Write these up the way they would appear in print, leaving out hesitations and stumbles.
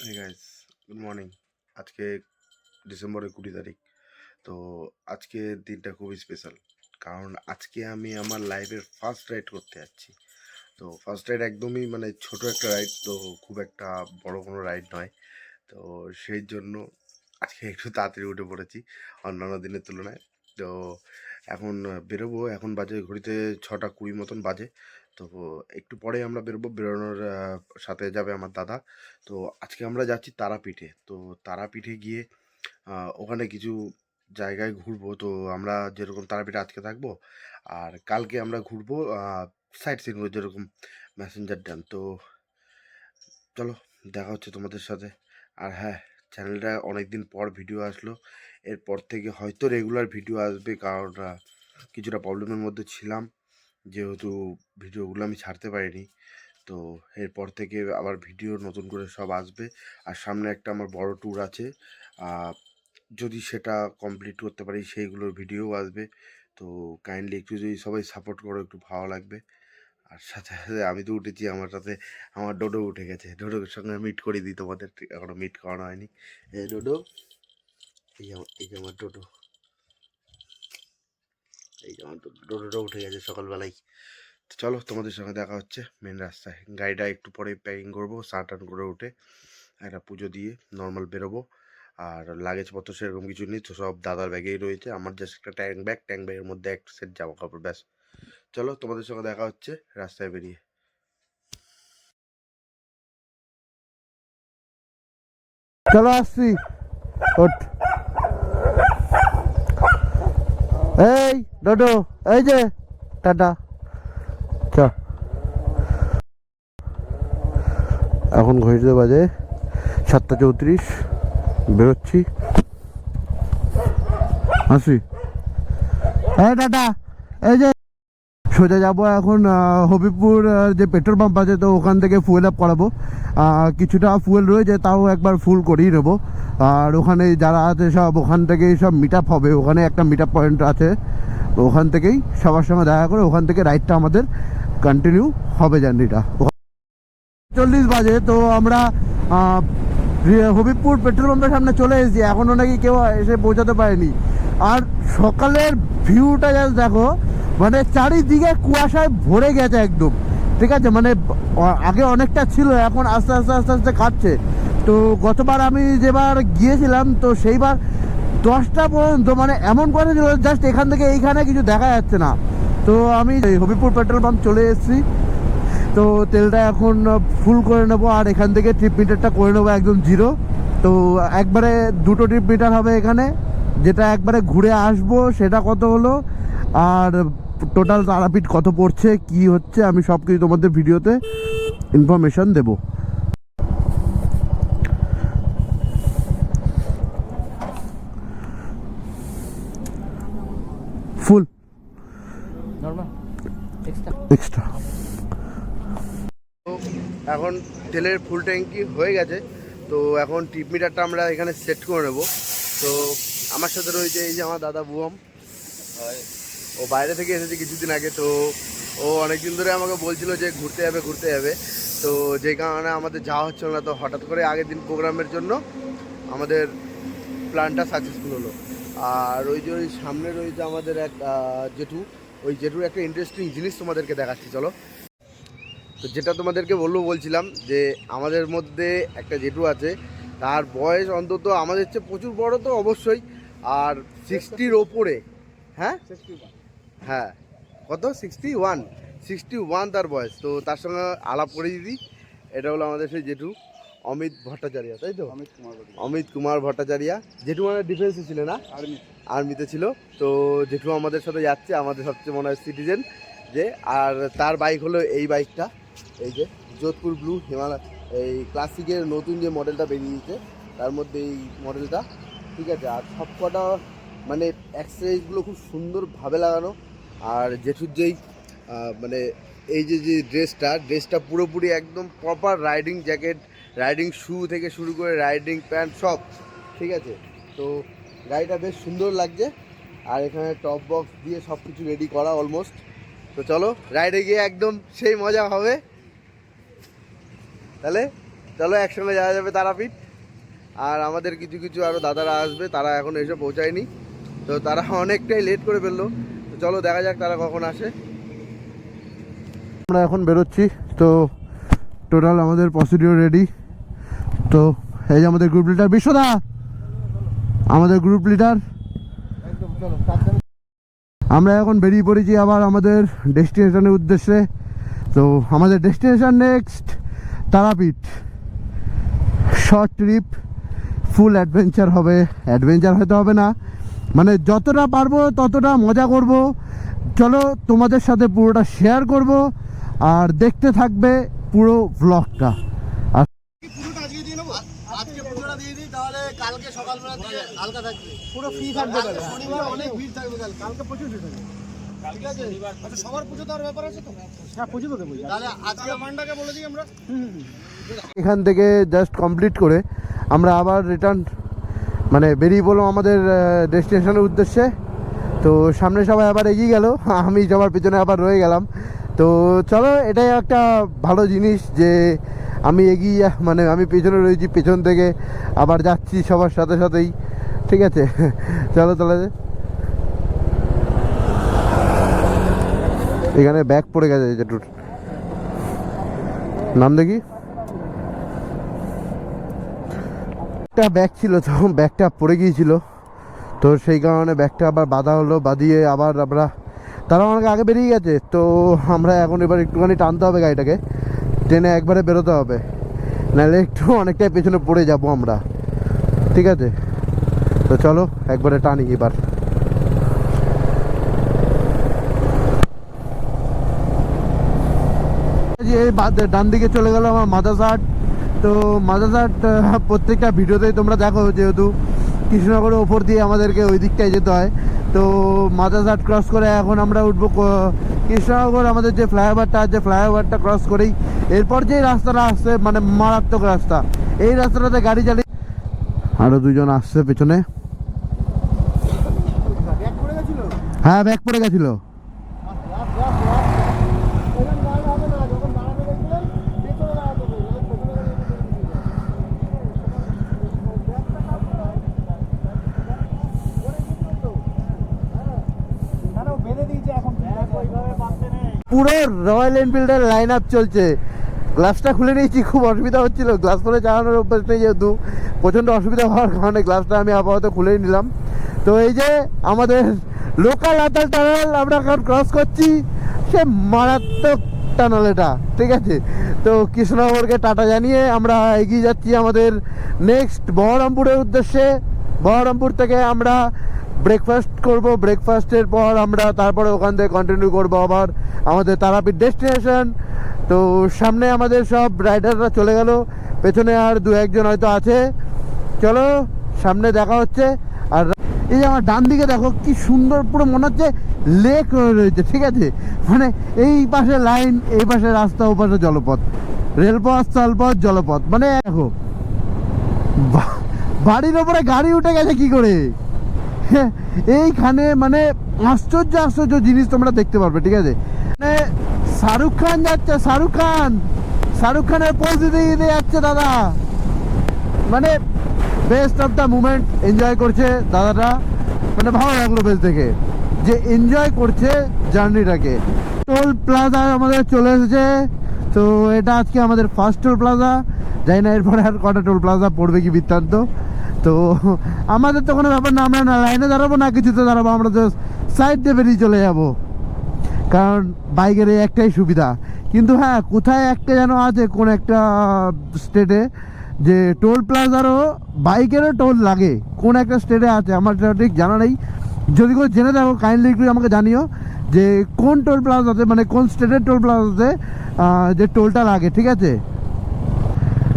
Hey guys, good morning. আজকে ডিসেম্বরের 20 তারিখ। তো আজকে দিনটা খুবই স্পেশাল, কারণ আজকে আমি আমার লাইফের ফার্স্ট রাইড করতে যাচ্ছি। তো ফার্স্ট রাইড একদমই মানে ছোট একটা রাইড, তো খুব একটা বড় কোনো রাইড নয়। তো সেই জন্য আজকে একটু তাড়াতাড়ি উঠে পড়েছি অন্যান্য দিনের তুলনায়। তো এখন বেরোবো, এখন বাজে ঘড়িতে 6:20 মতন বাজে। তো একটু পরে আমরা বেরোবো, বেরোনোর সাথে যাবে আমার দাদা। তো আজকে আমরা যাচ্ছি তারাপীঠে। তো তারাপীঠে গিয়ে ওখানে কিছু জায়গায় ঘুরবো। তো আমরা যেরকম তারাপীঠে আজকে থাকবো, আর কালকে আমরা ঘুরবো সাইট সিনগুলো, যেরকম ম্যাসেঞ্জার ড্যাম। তো চলো, দেখা হচ্ছে তোমাদের সাথে। আর হ্যাঁ, চ্যানেলটা অনেক দিন পর ভিডিও আসলো। এরপর থেকে হয়তো রেগুলার ভিডিও আসবে, কারণ কিছুটা প্রবলেমের মধ্যে ছিলাম, যেহেতু ভিডিওগুলো আমি ছাড়তে পারিনি। তো এরপর থেকে আবার ভিডিও নতুন করে সব আসবে। আর সামনে একটা আমার বড় ট্যুর আছে, যদি সেটা কমপ্লিট করতে পারি সেইগুলোর ভিডিও আসবে। তো কাইন্ডলি একটু যদি সবাই সাপোর্ট করো, একটু ভালো লাগবে। আর সাথে সাথে আমি তো উঠেছি, আমার সাথে আমার ডোডো উঠে গেছে। ডোডোর সঙ্গে মিট করে দিই তোমাদের, এখনো মিট করানো হয়নি। এই ডোডো, এই যে আমার ডোডো, এই যে আমার ডোডোটা উঠে গেছে সকালবেলায়। তো চলো, তোমাদের সঙ্গে দেখা হচ্ছে মেন রাস্তায়। গাড়িটা একটু পরে প্যাকিং করবো, স্নান টান করে উঠে একটা পুজো দিয়ে নর্মাল বেরোবো। আর লাগেজপত্র সেরকম কিছু নেই, তো সব দাদার ব্যাগেই রয়েছে। আমার জাস্ট একটা ট্যাঙ্ক ব্যাগের মধ্যে এক সেট জামা কাপড়, ব্যাস। চলো, তোমাদের সঙ্গে দেখা হচ্ছে রাস্তায় বেরিয়ে। চলো আসছি। ওঠ। এই ডোডো, এই যে টাটা। চ, এখন ঘড়িতে বাজে 7:34, বেরোচ্ছি। আসি। এই টাটা। এই যে সোজা যাবো এখন হবিপুর, যে পেট্রোল পাম্প আছে, তো ওখান থেকে ফুয়েল আপ করাবো। কিছুটা ফুয়েল রয়েছে, তাও একবার ফুল করিয়ে নেবো। আর ওখানে যারা আছে সব ওখান থেকেই সব মিট আপ হবে। ওখানে একটা মিট আপ পয়েন্ট আছে, ওখান থেকেই সবার সঙ্গে দেখা করে ওখান থেকে রাইডটা আমাদের কন্টিনিউ হবে। জার্নিটা 40 বাজে। তো আমরা হবিবপুর পেট্রোল পাম্পের সামনে চলে এসেছি, এখনও নাকি কেউ এসে পৌঁছাতে পারেনি। আর সকালের ভিউটা জাস্ট দেখো, মানে চারিদিকে কুয়াশায় ভরে গেছে একদম। ঠিক আছে, মানে আগে অনেকটা ছিল, এখন আস্তে আস্তে আস্তে আস্তে কাটছে। তো গতবার আমি যেবার গিয়েছিলাম, তো সেইবার 10টা পর্যন্ত মানে এমন করে ছিল, জাস্ট এখান থেকে এইখানে কিছু দেখা যাচ্ছে না। তো আমি হবিবপুর পেট্রোল পাম্প চলে এসেছি। তো তেলটা এখন ফুল করে নেবো, আর এখান থেকে ট্রিপ মিটারটা করে নেবো একদম 0। তো একবারে 2টো ট্রিপ মিটার হবে এখানে, যেটা একবারে ঘুরে আসবো সেটা কত হলো, আর টোটাল তারাপীঠ কত পড়ছে, কি হচ্ছে, আমি সব কিছু তোমাদের ভিডিওতে ইনফরমেশন দেবো। ফুল নরমাল এক্সট্রা। তো এখন তেলের ফুল ট্যাঙ্কি হয়ে গেছে। তো এখন টিপ মিটারটা আমরা এখানে সেট করে নেব। তো আমার সাথে রয়েছে এই যে আমার দাদা বুয়াম। ও বাইরে থেকে এসেছে কিছুদিন আগে। তো ও অনেকদিন ধরে আমাকে বলছিল যে ঘুরতে যাবে ঘুরতে যাবে। তো যে কারণে আমাদের যাওয়া হচ্ছিল না। তো হঠাৎ করে আগের দিন প্রোগ্রামের জন্য আমাদের প্ল্যানটা সাকসেসফুল হলো। আর ওই যে ওই সামনে রয়েছে আমাদের এক জেঠু। ওই জেঠুর একটা ইন্টারেস্টিং জিনিস তোমাদেরকে দেখাচ্ছি, চলো। তো যেটা তোমাদেরকে বলছিলাম যে আমাদের মধ্যে একটা জেঠু আছে, তার বয়স অন্তত আমাদের চেয়ে প্রচুর বড় তো অবশ্যই, আর 60-র ওপরে। হ্যাঁ হ্যাঁ, কত? 61 তার বয়স। তো তার সঙ্গে আলাপ করে দিদি, এটা হলো আমাদের সেই জেঠু অমিত ভট্টাচার্য, তাই তো? অমিত কুমার ভট্টাচার্য। জেঠু মানে ডিফেন্সে ছিল না, আর্মিতে ছিল। তো জেঠু আমাদের সাথে যাচ্ছে, আমাদের সবচেয়ে মনে হয় সিটিজেন যে। আর তার বাইক হলো এই বাইকটা, এই যে যোধপুর ব্লু হিমালয়, এই ক্লাসিকের নতুন যে মডেলটা বেরিয়েছে তার মধ্যে এই মডেলটা। ঠিক আছে, আর সব কটা মানে অ্যাক্সেসরিজগুলো খুব সুন্দরভাবে লাগানো। আর জেঠুর যেই মানে এই যে যে ড্রেসটা পুরোপুরি একদম প্রপার রাইডিং জ্যাকেট, রাইডিং শু থেকে শুরু করে রাইডিং প্যান্ট সব ঠিক আছে। তো গাড়িটা বেশ সুন্দর লাগছে, আর এখানে টপ বক্স দিয়ে সব কিছু রেডি করা অলমোস্ট। তো চলো রাইডে গিয়ে একদম সেই মজা হবে তাহলে। চলো একসঙ্গে যাওয়া যাবে তারাপীঠ। আর আমাদের কিছু কিছু আরও দাদারা আসবে, তারা এখন এসে পৌঁছায়নি, তো তারা অনেকটাই লেট করে ফেললো। তো চলো দেখা যাক তারা কখন আসে। আমরা এখন বেরোচ্ছি, তো টোটাল আমাদের প্রসিডিওর রেডি। তো এই যে আমাদের গ্রুপ লিডার বিশ্বদা, আমাদের গ্রুপ লিডার। আমরা এখন বেরিয়ে পড়েছি আবার আমাদের ডেস্টিনেশনের উদ্দেশ্যে। তো আমাদের destination next Tarapith. Short trip, full adventure হবে। অ্যাডভেঞ্চার হয়তো হবে না, মানে যতটা পারবো ততটা মজা করব। চলো তোমাদের সাথে পুরোটা শেয়ার করব, আর দেখতে থাকবে পুরো ব্লগটা। আর আজকে পুজোটা দিয়ে দিই, তাহলে কালকে সকালবেলা হালকা থাকবে, পুরো ফ্রি থাকবে। শনিবার অনেক ভিড় থাকবে, কালকে প্রচুর ভিড় থাকবে। ঠিক আছে, আচ্ছা সবার পুজো দেওয়ার ব্যাপার আছে তো? হ্যাঁ পুজো তো দেবো, তাহলে আজকে মান্ডাকে বলে দিই আমরা। এখান থেকে জাস্ট কমপ্লিট করে আমরা আবার রিটার্ন মানে বেরিয়ে পড়লাম আমাদের ডেস্টিনেশনের উদ্দেশ্যে। তো সামনে সবাই আবার এগিয়ে গেল, আমি সবার পিছনে আবার রয়ে গেলাম। তো চলো, এটাই একটা ভালো জিনিস যে আমি এগিয়ে মানে আমি পেছনে রয়েছি, পেছন থেকে আবার যাচ্ছি সবার সাথে সাথেই। ঠিক আছে, চলো তাহলে। এখানে ব্যাগ পড়ে গেছে, যেটুর নাম দেখি, একটা ব্যাগ ছিল, তো ব্যাগটা পড়ে গিয়েছিল, তো সেই কারণে ব্যাগটা আবার বাঁধা হলো। বাঁধিয়ে আবার তারা অনেক আগে বেরিয়ে গেছে, তো আমরা এখন এবার একটুখানি টানতে হবে গাড়িটাকে, ট্রেনে একবারে বেরোতে হবে, নাহলে একটু অনেকটাই পেছনে পড়ে যাব আমরা। ঠিক আছে, তো চলো একবারে টানি এবার। এই ডান দিকে চলে গেল আমার মাদারহাট। তো মাদারহাট প্রত্যেকটা ভিডিওতেই তোমরা দেখো, যেহেতু কৃষ্ণনগরের ওপর দিয়ে আমাদেরকে ওই দিকটায় যেতে হয়। তো মাদারহাট ক্রস করে এখন আমরা উঠবো কৃষ্ণনগর। আমাদের যে ফ্লাইওভারটা আছে, ফ্লাইওভারটা ক্রস করেই এরপর যে রাস্তাটা আসছে, মানে মারাত্মক রাস্তা, এই রাস্তাটাতে গাড়ি চালিয়ে আরো দুজন আসছে পেছনে। হ্যাঁ ব্যাগ পড়ে গেছিল। পুরো রয়্যাল এনফিল্ডের লাইন আপ চলছে। গ্লাসটা খুলে নিয়েছি, খুব অসুবিধা হচ্ছিল, গ্লাস করে চালানোর অভ্যাস নেই যেহেতু, প্রচণ্ড অসুবিধা হওয়ার কারণে গ্লাসটা আমি আপাতত খুলেই নিলাম। তো এই যে আমাদের লোকাল আতাল টানেল আমরা এখন ক্রস করছি, সে মারাত্মক টানেল এটা। ঠিক আছে, তো কৃষ্ণনগরকে টাটা জানিয়ে আমরা এগিয়ে যাচ্ছি আমাদের নেক্সট বহরমপুরের উদ্দেশ্যে। বহরমপুর থেকে আমরা ব্রেকফাস্ট করব, ব্রেকফাস্টের পর আমরা তারপরে ওখান থেকে কন্টিনিউ করব আবার আমাদের তারাপীঠ ডেস্টিনেশন। তো সামনে আমাদের সব রাইডাররা চলে গেল, পেছনে আর দু একজন হয়তো আছে। চলো সামনে দেখা হচ্ছে। আর এই যে আমার ডান দিকে দেখো কি সুন্দর, পুরো মনে হচ্ছে লেক রয়েছে। ঠিক আছে, মানে এই পাশে লাইন, এই পাশে রাস্তা, ও পাশে জলপথ, রেলপথ, স্থলপথ, জলপথ। মানে দেখো বাড়ির ওপরে গাড়ি উঠে গেছে কি করে। এইখানে মানে আশ্চর্য আশ্চর্য জিনিস তোমরা দেখতে পারবে। ঠিক আছে, মানে শাহরুখ খান যাচ্ছে, শাহরুখ খানের পোজ দিতে দিতে যাচ্ছে দাদা। মানে best of the moment enjoy করছে দাদাটা, মানে ভালো লাগলো বেশ দেখে যে এনজয় করছে জার্নিটাকে। টোল প্লাজা আমাদের চলে এসেছে। তো এটা আজকে আমাদের ফার্স্ট টোল প্লাজা, জানি না এরপরে আর কটা টোল প্লাজা পড়বে কি বৃত্তান্ত। তো আমাদের তো কোনো ব্যাপার না, আমরা না লাইনে দাঁড়াবো না কিছুতে দাঁড়াবো, আমরা তো সাইড দিয়ে বেরিয়ে চলে যাবো, কারণ বাইকের এই একটাই সুবিধা। কিন্তু হ্যাঁ, কোথায় একটা যেন আছে কোন একটা স্টেটে যে টোল প্লাজারও বাইকেরও টোল লাগে, কোন একটা স্টেটে আছে, আমার ঠিক জানা নেই। যদি কেউ জেনে থাকো কাইন্ডলি একটু আমাকে জানিও যে কোন টোল প্লাজাতে, মানে কোন স্টেটের টোল প্লাজাতে যে টোলটা লাগে। ঠিক আছে,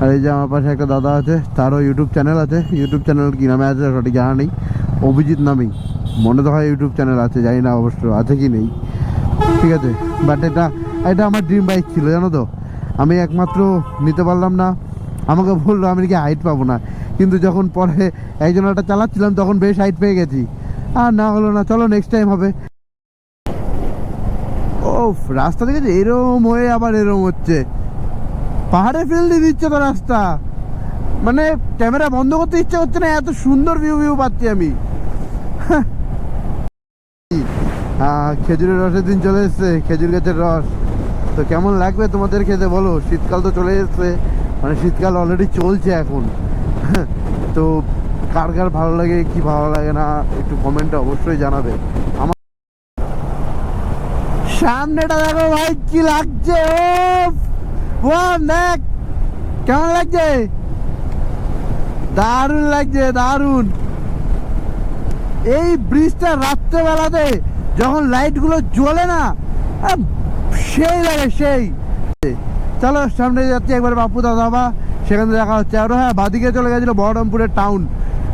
আর এই যে আমার পাশে একটা দাদা আছে, তারও ইউটিউব চ্যানেল আছে। ইউটিউব চ্যানেল কী নামে আছে সঠিক জানা নেই, অভিজিৎ নামেই মনে তো হয় ইউটিউব চ্যানেল আছে, জানি না অবশ্য আছে কি নেই। ঠিক আছে, বাট এটা আমার ড্রিম বাইক ছিল জানো তো, আমি একমাত্র নিতে পারলাম না। আমাকে বললো আমি নাকি হাইট পাবো না, কিন্তু যখন পরে একজন একটা চালাচ্ছিলাম তখন বেশ হাইট পেয়ে গেছি। আর না হলো না, চলো নেক্সট টাইম হবে। ও রাস্তা দেখেছি এরম হয়ে আবার এরম হচ্ছে, পাহাড়ে ফেল দিয়ে দিচ্ছে তো রাস্তা, মানে ক্যামেরা বন্ধ করতে ইচ্ছা করছে না, এত সুন্দর ভিউ পাচ্ছি আমি। খেজুরের রসের দিন চলে এসছে, খেজুর গাছের রস। তো কেমন লাগবে তোমাদের খেতে বলো? শীতকাল তো চলে এসছে, মানে শীতকাল অলরেডি চলছে এখন। তো কার কার ভালো লাগে কি ভালো লাগে না একটু কমেন্টে অবশ্যই জানাবে। আমার সামনেটা দেখো ভাই কি লাগছে, ও দেখ কেমন লাগছে, দারুণ লাগছে দারুণ। এই ব্রিজটা রাত্রেবেলাতে যখন লাইটগুলো জ্বলে না, সেই লাগে সেই। চলো সামনে যাচ্ছি একবার বাপুদা ধাবা, সেখানে দেখা হচ্ছে। আর হ্যাঁ, বাদিকে চলে গেছিলো বহরমপুরের টাউন।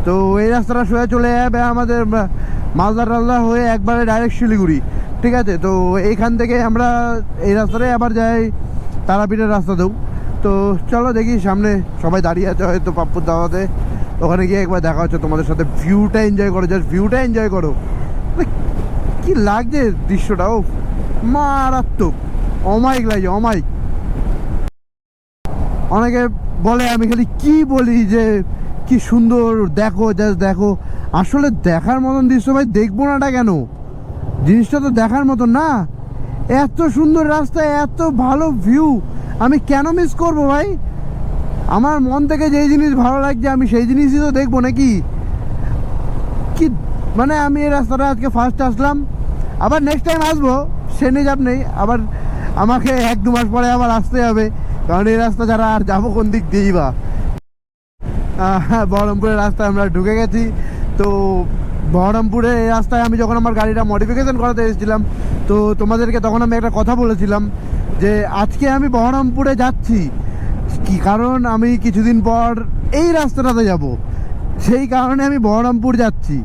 তো এই রাস্তাটা সোজা চলে যাবে আমাদের মালদা টালদা হয়ে একবারে ডাইরেক্ট শিলিগুড়ি, ঠিক আছে। তো এইখান থেকে আমরা এই রাস্তাটাই আবার যাই তারাপীঠের রাস্তাতেও। তো চলো দেখি, সামনে সবাই দাঁড়িয়ে আছে হয়তো পাপ্পুর দাওয়াতে, ওখানে গিয়ে একবার দেখা হচ্ছে তোমাদের সাথে। ভিউটা এনজয় করো, জাস্ট ভিউটা এনজয় করো। কি লাগছে দৃশ্যটা, ও মারাত্মক, অমাইক লাগছে অমাইক। অনেকে বলে আমি খালি কি বলি যে কি সুন্দর, দেখো জাস্ট দেখো। আসলে দেখার মতন দৃশ্য ভাই, দেখবো নাটা কেন? জিনিসটা তো দেখার মতন না। এত সুন্দর রাস্তা, এত ভালো ভিউ, আমি কেন মিস করবো ভাই? আমার মন থেকে যেই জিনিস ভালো লাগছে আমি সেই জিনিসই তো দেখবো নাকি। কি মানে আমি এই রাস্তাটা আজকে ফার্স্ট আসলাম, আবার নেক্সট টাইম আসবো, সে নিয়ে যাব নেই। আবার আমাকে 1-2 মাস পরে আবার আসতে হবে, কারণ এই রাস্তা ছাড়া আর যাবো কোন দিক দিয়েই বা। বহরমপুরের রাস্তায় আমরা ঢুকে গেছি। তো বহরমপুরে এই রাস্তায় আমি যখন আমার গাড়িটা মডিফিকেশন করাতে এসেছিলাম, তো তোমাদেরকে তখন আমি একটা কথা বলেছিলাম যে আজকে আমি বহরমপুরে যাচ্ছি কি কারণ আমি কিছুদিন পর এই রাস্তাটাতে যাব, সেই কারণে আমি বহরমপুর যাচ্ছি।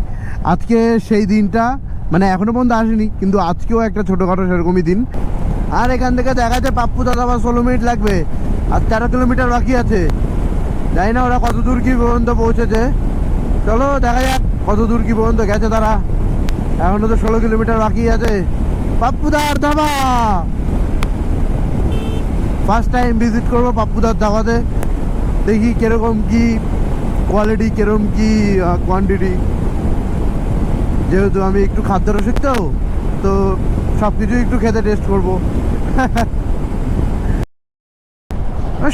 আজকে সেই দিনটা, মানে এখনো পর্যন্ত আসেনি, কিন্তু আজকেও একটা ছোটোখাটো সেরকমই দিন। আর এখান থেকে দেখা যাচ্ছে পাপ্পু দাদা আবার 16 মিনিট লাগবে, আর 13 কিলোমিটার বাকি আছে। জানি না ওরা কত দূর কি পর্যন্ত পৌঁছেছে, চলো দেখা যাক কত দূর কি পর্যন্ত গেছে তারা। এখনো তো 16 কিলোমিটার বাকি আছে। পাপ্পুদার ধাবা, ফার্স্ট টাইম ভিজিট করবো পাপ্পুদার ধাবাতে, দেখি কিরকম কি কোয়ালিটি, কিরকম কি কোয়ান্টিটি। যেহেতু আমি একটু খাদ্য রসিক, তো সব কিছু একটু খেতে টেস্ট করবো।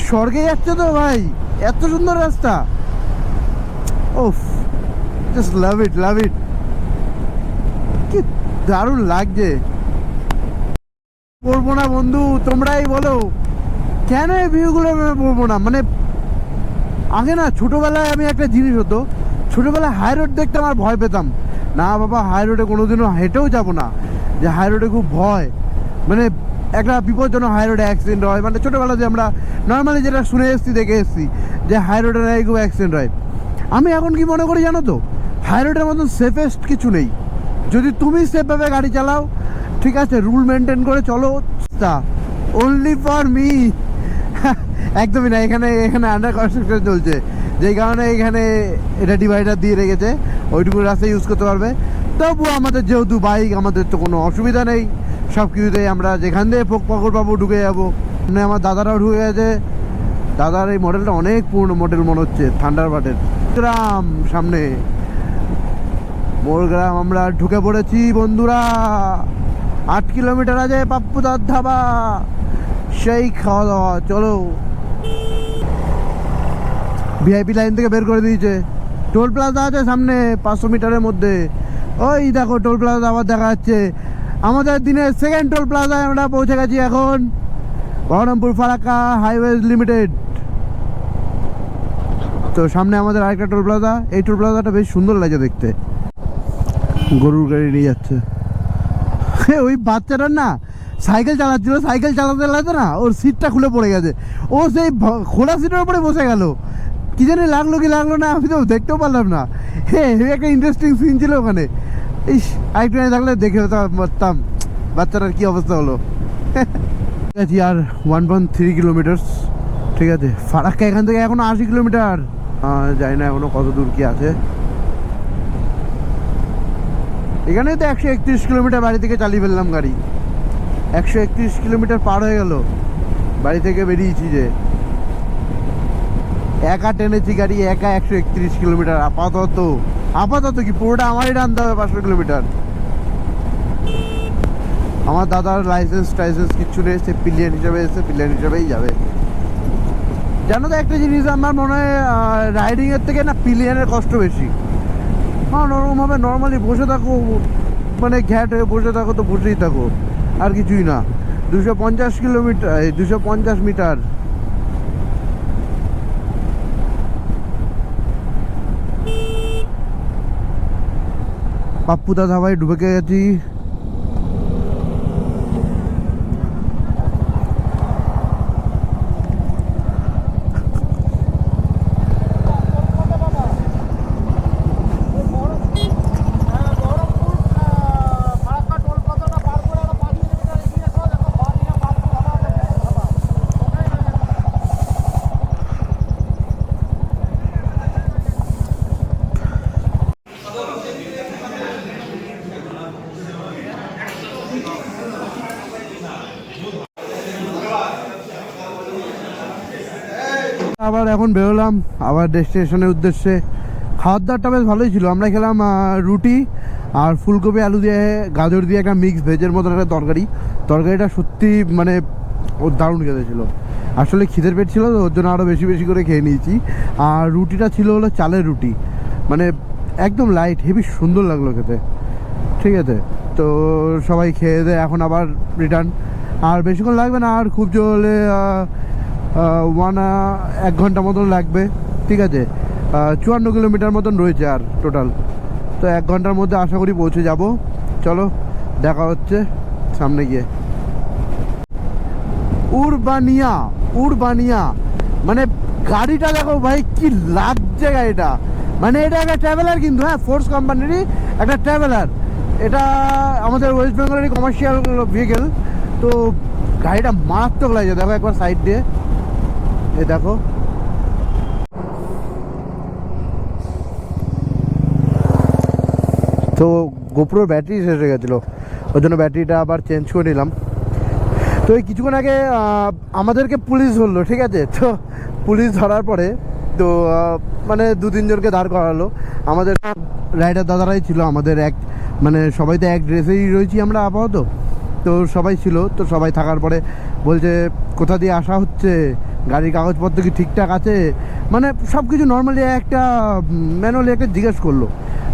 স্বর্গে যাচ্ছে তো ভাই, এত সুন্দর রাস্তা, ওফ জাস্ট লাভ ইট লাভ ইট, কি দারুণ লাগছে। পড়বো না বন্ধু, তোমরাই বলো কেন এই ভিউগুলো পড়বো না? মানে আগে না ছোটোবেলায় আমি একটা জিনিস হতো, ছোটোবেলায় হাই রোড দেখতে আমার ভয় পেতাম না বাবা, হাই রোডে কোনোদিনও হেঁটেও যাবো না, যে হাই রোডে খুব ভয়, মানে একটা বিপজ্জনক হাই রোডে অ্যাক্সিডেন্ট হয়। মানে ছোটোবেলাতে আমরা নর্মালি যেটা শুনে এসেছি দেখে এসেছি যে হাই রোডে নাকি খুব অ্যাক্সিডেন্ট হয়। আমি এখন কি মনে করি জানো তো, হাই রোডের মতন সেফেস্ট কিছু নেই। যদি তুমি সেফভাবে গাড়ি চালাও, ঠিক আছে, রুল মেনটেন করে চলো, তা অনলি ফর মি। একদমই না, এখানে আন্ডার কনস্ট্রাকশন চলছে, যেই কারণে এখানে এটা ডিভাইডার দিয়ে রেখেছে, ওইটুকু রাস্তা ইউজ করতে পারবে। তবুও আমাদের যেহেতু বাইক, আমাদের তো কোনো অসুবিধা নেই, সব কিছুতেই আমরা যেখান দিয়ে পকর পাবো ঢুকে যাবো। মানে আমার দাদারাও ঢুকে গেছে, দাদার এই মডেলটা অনেক পুরনো মডেল মনে হচ্ছে, থান্ডারবার্ডের। গ্রাম সামনে মোরগ্রাম আমরা ঢুকে পড়েছি বন্ধুরা। 8 কিলোমিটার আছে পাপ্পুদার ধাবা, সেই খাওয়া দাওয়া। চলো, ভিআইপি লাইন থেকে বের করে দিয়েছে। টোল প্লাজা আছে সামনে 500 মিটারের মধ্যে, ওই দেখো টোল প্লাজা আবার দেখা যাচ্ছে। আমাদের দিনের সেকেন্ড টোল প্লাজায় আমরা পৌঁছে গেছি এখন, বহরমপুর ফারাক্কা হাইওয়েজ লিমিটেড। তো সামনে আমাদের আরেকটা টোল প্লাজা, এই টোল প্লাজাটা বেশ সুন্দর লাগে দেখতে, গরুর গাড়ি নিয়ে যাচ্ছে। ওই বাচ্চাটার না সাইকেল চালাচ্ছিল, সাইকেল চালাতে চালাতে না ওর সিটটা খুলে পড়ে গেছে, ও সেই খোলা সিটের উপরে বসে গেল। কি জানি লাগলো কি লাগলো না, আমি তো দেখতেও পারলাম না। হ্যাঁ, একটা ইন্টারেস্টিং সিন ছিল ওখানে। ইস, আরেকটু থাকলে দেখে পারতাম বাচ্চাটার কি অবস্থা হলো। ঠিক আছে, আর 1.3 কিলোমিটার, ঠিক আছে। ফারাক্কা এখান থেকে এখনো 80 কিলোমিটার, জানি না এখনো কত দূর কি আছে। এখানে তো 131 কিলোমিটার বাড়ি থেকে চালিয়ে ফেললাম গাড়ি, 131 কিলোমিটার পার হয়ে গেল বাড়ি থেকে বেরিয়েছি যে। একা টেনেছি গাড়ি, একা 131 কিলোমিটার আপাতত। আপাতত কি, পুরোটা আমারই টানতে হবে 500 কিলোমিটার। আমার দাদার লাইসেন্স টাইসেন্স কিচ্ছু নেই, সে পিলিয়ন হিসাবে এসে পিলিয়ন হিসাবেই যাবে। জানো তো একটা জিনিস, আমার মনে হয় রাইডিংয়ের থেকে না পিলিয়নের কষ্ট বেশি। হ্যাঁ, নরমভাবে নর্মালি বসে থাকো, মানে ঘ্যাট হয়ে বসে থাকো তো বসেই থাকো, আর কিছুই না। 250 কিলোমিটার, 250 মিটার। পাপ্পু দাদা ভাই ডুবে গেছি। আবার এখন বেরোলাম আবার ডেস্টিনেশনের উদ্দেশ্যে। খাওয়ার দাওয়ারটা বেশ ভালোই ছিল। আমরা খেলাম রুটি আর ফুলকপি আলু দিয়ে গাজর দিয়ে একটা মিক্স ভেজের মতন একটা তরকারি। তরকারিটা সত্যি মানে ওর দারুণ খেতে ছিল। আসলে খিদের পেট ছিল তো, ওর জন্য আরও বেশি বেশি করে খেয়ে নিয়েছি। আর রুটিটা ছিল হলো চালের রুটি, মানে একদম লাইট, হেভি সুন্দর লাগলো খেতে। ঠিক আছে, তো সবাই খেয়ে দেয় এখন আবার রিটার্ন। আর বেশিক্ষণ লাগবে না, আর খুব জোর হলে 1 ঘন্টা মতন লাগবে। ঠিক আছে, 54 কিলোমিটার মতন রয়েছে আর টোটাল। তো 1 ঘন্টার মধ্যে আশা করি পৌঁছে যাব। চলো দেখা হচ্ছে সামনে গিয়ে। উরবানিয়া, উরবানিয়া মানে গাড়িটা দেখো ভাই, কি লাগছে গাড়িটা। মানে এটা একটা ট্রাভেলার কিন্তু, হ্যাঁ, ফোর্স কোম্পানিরই একটা ট্রাভেলার। এটা আমাদের ওয়েস্ট বেঙ্গলেরই কমার্শিয়াল ভেহিকেল। তো গাড়িটা মারাত্মক লাগছে, দেখো একবার সাইড দিয়ে, এ দেখো। তো গোপ্রোর ব্যাটারি শেষ হয়ে গেছিলো, ওই জন্য ব্যাটারিটা আবার চেঞ্জ করে নিলাম। তো এই কিছুক্ষণ আগে আমাদেরকে পুলিশ ধরলো। ঠিক আছে, তো পুলিশ ধরার পরে তো মানে 2-3 জনকে দাঁড় করালো। আমাদের রাইডার দাদারাই ছিল, আমাদের এক মানে সবাই তো এক ড্রেসেই রয়েছি আমরা আপাতত। তো সবাই ছিল, তো সবাই থাকার পরে বলছে কোথা দিয়ে আসা হচ্ছে, গাড়ির কাগজপত্র কি ঠিকঠাক আছে, মানে সব কিছু নর্মালি একটা ম্যানুয়ালি একটা জিজ্ঞেস করলো।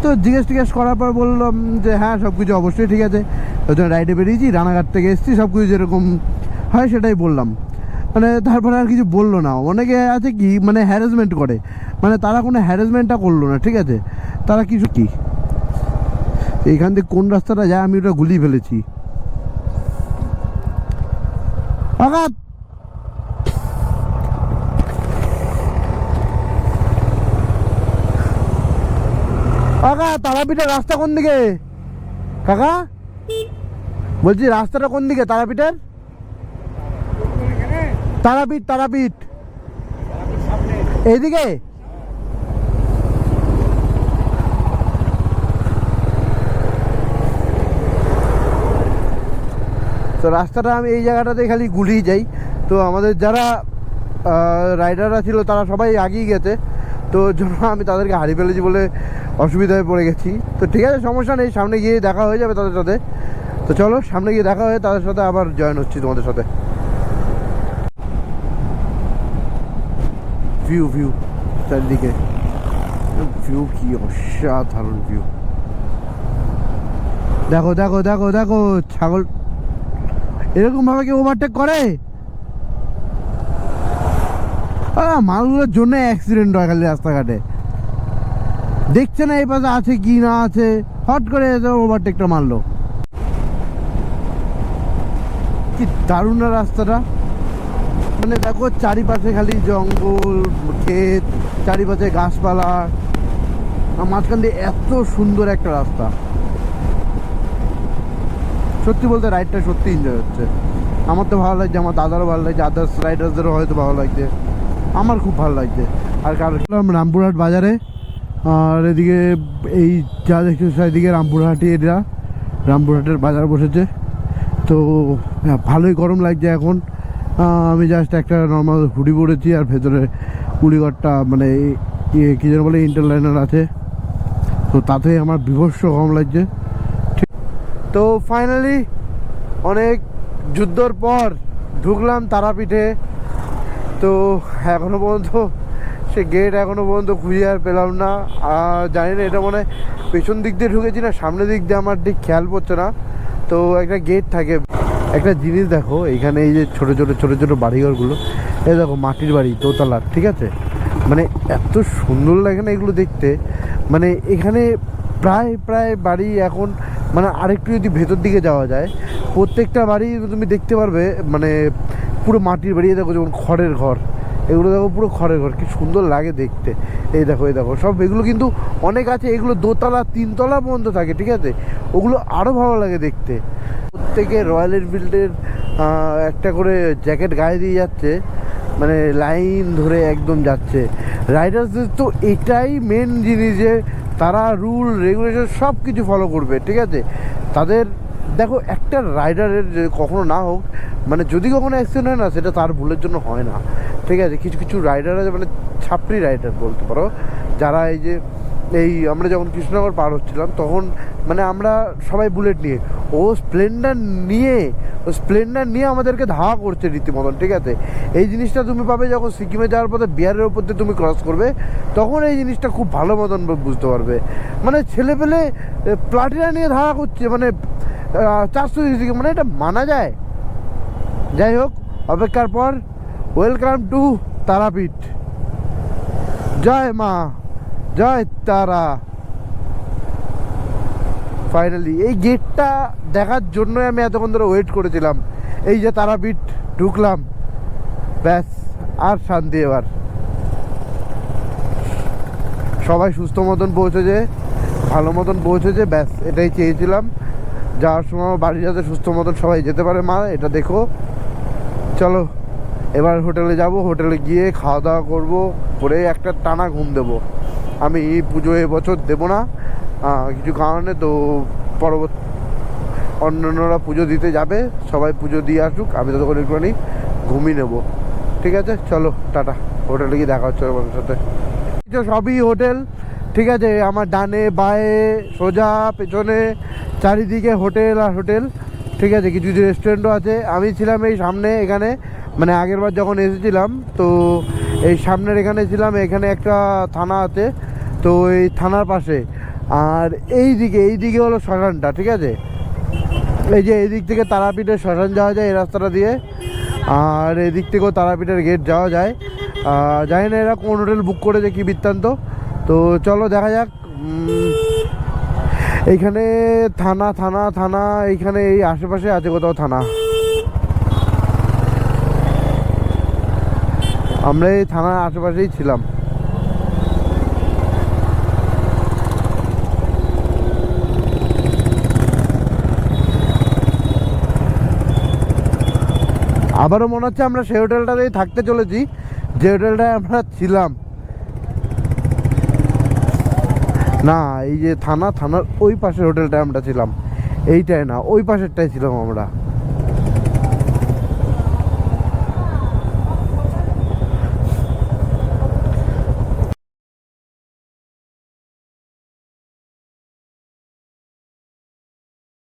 তো জিজ্ঞেস করার পর বললাম যে হ্যাঁ সব কিছু অবশ্যই ঠিক আছে। ওই জন্য রাইডে বেরিয়েছি, রানাঘাট থেকে এসেছি, সব কিছু যেরকম হয় সেটাই বললাম। মানে তারপরে আর কিছু বললো না। অনেকে আছে কি মানে হ্যারাসমেন্ট করে, মানে তারা কোনো হ্যারাসমেন্টটা করলো না। ঠিক আছে, তারা কিছু কি এইখান থেকে কোন রাস্তাটা যায় আমি ওটা গুলিয়ে ফেলেছি। আঘাত কাকা, তারাপীঠের রাস্তা কোন দিকে? কাকা বলছি রাস্তাটা কোন দিকে তারাপীঠের? তারাপীঠ, তারাপীঠ এইদিকে। তো রাস্তাটা আমি এই জায়গাটাতে খালি গুলিয়ে যাই। তো আমাদের যারা রাইডাররা ছিল তারা সবাই আগিয়ে গেছে, তো জন্য আমি তাদেরকে হারিয়ে ফেলেছি বলে অসুবিধায় পড়ে গেছি। তো ঠিক আছে, সমস্যা নেই, সামনে গিয়ে দেখা হয়ে যাবে তাদের সাথে। তো চলো সামনে গিয়ে দেখা হয়ে তাদের সাথে আবার জয়েন হচ্ছি তোমাদের সাথে। ভিউ ভিউ চারিদিকে, ভিউ কি অসাধারণ ভিউ। দেখো দেখো দেখো দেখো, ছাগল এরকম ভাবে কেউ ওভারটেক করে? মালগুলোর জন্য অ্যাক্সিডেন্ট হয় খালি রাস্তাঘাটে। দেখছে না এই পাশে আছে কি না আছে, হট করে ওভারটেকটা মারলো। কি দারুণ না রাস্তাটা, মানে দেখো চারিপাশে খালি জঙ্গল, ক্ষেত, চারিপাশে গাছপালা, মাঝখান দিয়ে এত সুন্দর একটা রাস্তা। সত্যি বলতে রাইডটা সত্যি এনজয় হচ্ছে। আমার তো ভালো লাগছে, আমার দাদারও ভালো লাগছে, আদার্স রাইডার্সদেরও হয়তো ভালো লাগছে, আমার খুব ভালো লাগছে। আর কারণ রামপুরহাট বাজারে, আর এদিকে এই যা দেখছি এদিকে রামপুরহাটি এরিয়া, রামপুরহাটের বাজার বসেছে। তো ভালোই গরম লাগছে এখন। আমি জাস্ট একটা নর্মাল হুডি পরেছি আর ভেতরে কুড়িঘরটা মানে কি যেন বলে ইন্টারলাইনার আছে, তো তাতে আমার বিভৎস কম লাগছে। তো ফাইনালি অনেক যুদ্ধর পর ঢুকলাম তারাপীঠে। তো এখনো পর্যন্ত সে গেট এখনো পর্যন্ত খুঁজে আর পেলাম না। জানি না এটা মনে হয় পেছন দিক দিয়ে ঢুকেছি না সামনের দিক দিয়ে, আমার ঠিক খেয়াল পড়ছে না। তো একটা গেট থাকে। একটা জিনিস দেখো এখানে, এই যে ছোটো ছোটো ছোটো ছোটো বাড়িঘরগুলো, এই দেখো মাটির বাড়ি দোতলার, ঠিক আছে, মানে এত সুন্দর লাগে না এগুলো দেখতে। মানে এখানে প্রায় প্রায় বাড়ি এখন মানে আরেকটু যদি ভেতর দিকে যাওয়া যায়, প্রত্যেকটা বাড়ি তুমি দেখতে পারবে মানে পুরো মাটির বাড়ি। দেখো যেমন খড়ের ঘর, এগুলো দেখো পুরো খড়ের ঘর, কি সুন্দর লাগে দেখতে। এই দেখো সব এগুলো কিন্তু অনেক আছে, এগুলো দোতলা তিনতলা পর্যন্ত থাকে, ঠিক আছে, ওগুলো আরও ভালো লাগে দেখতে। প্রত্যেকে রয়্যাল এনফিল্ডের একটা করে জ্যাকেট গায়ে দিয়ে যাচ্ছে, মানে লাইন ধরে একদম যাচ্ছে। রাইডার্সদের তো এটাই মেন জিনিস যে তারা রুল রেগুলেশন সব কিছু ফলো করবে, ঠিক আছে। তাদের দেখো একটা রাইডারের কখনো না হোক, মানে যদি কখনো অ্যাক্সিডেন্ট হয় না, সেটা তার ভুলের জন্য হয় না, ঠিক আছে। কিছু কিছু রাইডার আছে মানে ছাপড়ি রাইডার বলতে পারো, যারা এই আমরা যখন কৃষ্ণনগর পার হচ্ছিলাম তখন মানে আমরা সবাই বুলেট নিয়ে, ও স্প্লেন্ডার নিয়ে আমাদেরকে ধাওয়া করছে রীতিমতন, ঠিক আছে। এই জিনিসটা তুমি পাবে যখন সিকিমে যাওয়ার পথে বিহারের ওপর দিয়ে তুমি ক্রস করবে, তখন এই জিনিসটা খুব ভালো মতন বুঝতে পারবে। মানে ছেলেপেলে প্লাটিনা নিয়ে ধাওয়া করছে, মানে 400 সিসি, মানে এটা মানা যায়। যাই হোক, অপেক্ষার পর ওয়েলকাম টু তারাপীঠ। জয় মা, জয় তারা। ফাইনালি এই গেটটা দেখার জন্যই আমি এতক্ষণ ধরে ওয়েট করেছিলাম। এই যে তারাপীঠ ঢুকলাম, ব্যাস আর শান্তি। এবার সবাই সুস্থ মতন পৌঁছেছে, ভালো মতন পৌঁছেছে, ব্যাস এটাই চেয়েছিলাম। যাওয়ার সময় বাড়ি যাতে সুস্থ মতন সবাই যেতে পারে, মা এটা দেখো। চলো এবার হোটেলে যাব, হোটেলে গিয়ে খাওয়া দাওয়া করবো, করে একটা টানা ঘুম দেবো। আমি পুজো এবছর দেবো না কিছু কারণে, তো পরবর্তী অন্যান্যরা পুজো দিতে যাবে, সবাই পুজো দিয়ে আসুক, আমি ততক্ষণ একটুখানি ঘুমিয়ে নেবো, ঠিক আছে। চলো টাটা, হোটেলে গিয়ে দেখা হচ্ছে আমার সাথে। সবই হোটেল, ঠিক আছে, আমার ডানে বায়ে সোজা পেছনে চারিদিকে হোটেল আর হোটেল, ঠিক আছে। কিছু কিছু রেস্টুরেন্টও আছে। আমি ছিলাম এই সামনে এখানে, মানে আগের বার যখন এসেছিলাম তো এই সামনের এখানে ছিলাম। এখানে একটা থানা আছে, তো এই থানার পাশে। আর এই দিকে হলো শ্মশানটা, ঠিক আছে। এই যে এই দিক থেকে তারাপীঠের শ্মশান যাওয়া যায় এই রাস্তাটা দিয়ে, আর এদিক থেকেও তারাপীঠের গেট যাওয়া যায়। জানি না এরা কোন হোটেল বুক করেছে, কি বৃত্তান্ত। তো চলো দেখা যাক। এইখানে থানা এইখানে এই আশেপাশে আছে কোথাও থানা। আমরা এই থানার আশেপাশেই ছিলাম। আবারও মনে হচ্ছে আমরা সেই হোটেলটাতেই থাকতে চলেছি, যে হোটেলটায় আমরা ছিলাম। না, এই যে থানার ওই পাশের হোটেলটায় আমরা ছিলাম, এইটাই না, ওই পাশেরটাই ছিলাম আমরা।